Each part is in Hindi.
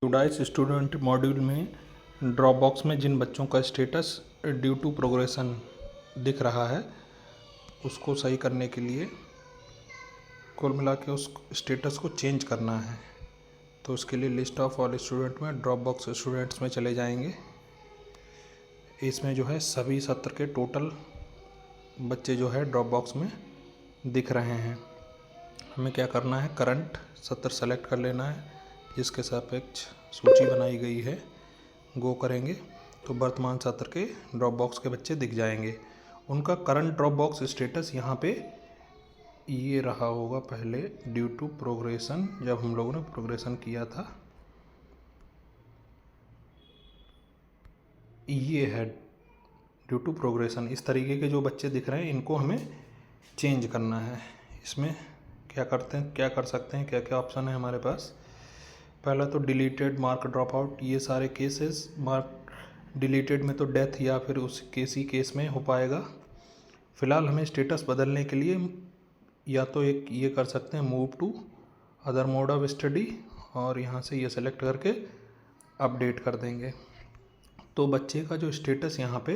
यूडाइस स्टूडेंट मॉड्यूल में ड्रॉप बॉक्स में जिन बच्चों का स्टेटस ड्यू टू प्रोग्रेशन दिख रहा है उसको सही करने के लिए कुल मिला के उस स्टेटस को चेंज करना है। तो उसके लिए लिस्ट ऑफ ऑल स्टूडेंट में ड्रॉप बॉक्स स्टूडेंट्स में चले जाएंगे। इसमें जो है सभी सत्र के टोटल बच्चे जो है ड्रॉप बॉक्स में दिख रहे हैं। हमें क्या करना है, करंट सत्र सेलेक्ट कर लेना है जिसके सापेक्ष सूची बनाई गई है। गो करेंगे तो वर्तमान सत्र के ड्रॉप बॉक्स के बच्चे दिख जाएंगे। उनका करंट ड्रॉप बॉक्स स्टेटस यहाँ पे ये रहा होगा पहले ड्यू टू प्रोग्रेशन, जब हम लोगों ने प्रोग्रेशन किया था ये है ड्यू टू प्रोग्रेशन। इस तरीके के जो बच्चे दिख रहे हैं इनको हमें चेंज करना है। इसमें क्या करते हैं, क्या कर सकते हैं, क्या क्या ऑप्शन है हमारे पास। पहला तो डिलीटेड, मार्क ड्रॉप आउट, ये सारे केसेस मार्क डिलीटेड में तो डेथ या फिर उस केस में हो पाएगा। फ़िलहाल हमें स्टेटस बदलने के लिए या तो एक ये कर सकते हैं, move to other mode of study, और यहाँ से ये सेलेक्ट करके अपडेट कर देंगे। तो बच्चे का जो स्टेटस यहाँ पे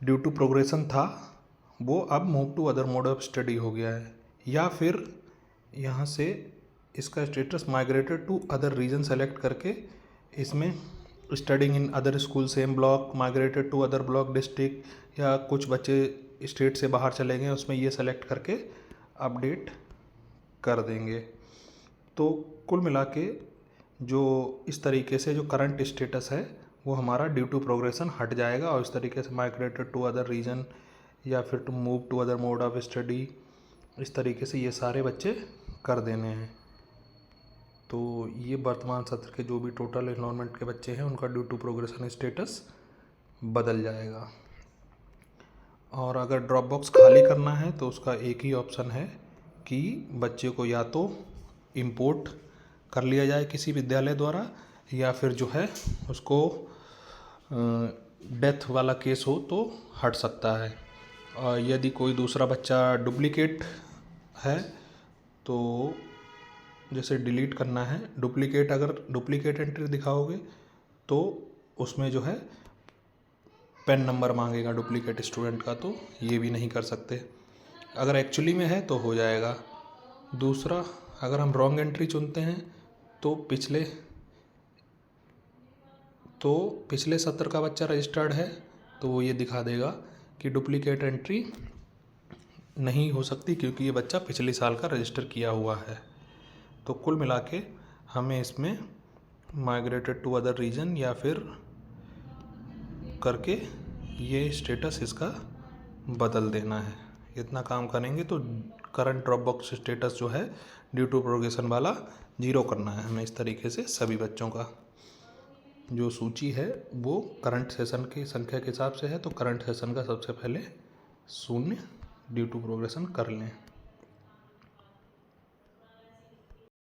ड्यू टू प्रोग्रेशन था वो अब move to other mode of study हो गया है। या फिर यहाँ से इसका status migrated to other region select करके इसमें studying in other school same block, migrated to other block district, या कुछ बच्चे स्टेट से बाहर चले गए उसमें ये सेलेक्ट करके अपडेट कर देंगे। तो कुल मिला के जो इस तरीके से जो करंट स्टेटस है वो हमारा ड्यू टू प्रोग्रेशन हट जाएगा, और इस तरीके से माइग्रेटेड टू अदर रीजन या फिर to move to other mode of study, इस तरीके से ये सारे बच्चे कर देने हैं। तो ये वर्तमान सत्र के जो भी टोटल एनरोलमेंट के बच्चे हैं उनका ड्यू टू प्रोग्रेशन स्टेटस बदल जाएगा। और अगर ड्रॉप बॉक्स खाली करना है तो उसका एक ही ऑप्शन है कि बच्चे को या तो इंपोर्ट कर लिया जाए किसी विद्यालय द्वारा, या फिर जो है उसको डेथ वाला केस हो तो हट सकता है। और यदि कोई दूसरा बच्चा डुप्लीकेट है तो जैसे डिलीट करना है, डुप्लीकेट अगर डुप्लीकेट एंट्री दिखाओगे तो उसमें जो है पेन नंबर मांगेगा डुप्लीकेट स्टूडेंट का, तो ये भी नहीं कर सकते। अगर एक्चुअली में है तो हो जाएगा। दूसरा, अगर हम रॉन्ग एंट्री चुनते हैं तो पिछले सत्र का बच्चा रजिस्टर्ड है तो वो ये दिखा देगा कि डुप्लीकेट एंट्री नहीं हो सकती क्योंकि ये बच्चा पिछले साल का रजिस्टर किया हुआ है। तो कुल मिला के हमें इसमें माइग्रेटेड टू अदर रीजन या फिर करके ये स्टेटस इसका बदल देना है। इतना काम करेंगे तो करंट ड्रॉप बॉक्स स्टेटस जो है ड्यू टू प्रोग्रेशन वाला 0 करना है हमें। इस तरीके से सभी बच्चों का जो सूची है वो करंट सेशन की संख्या के हिसाब से है, तो करंट सेशन का सबसे पहले 0 ड्यू टू प्रोग्रेशन कर लें।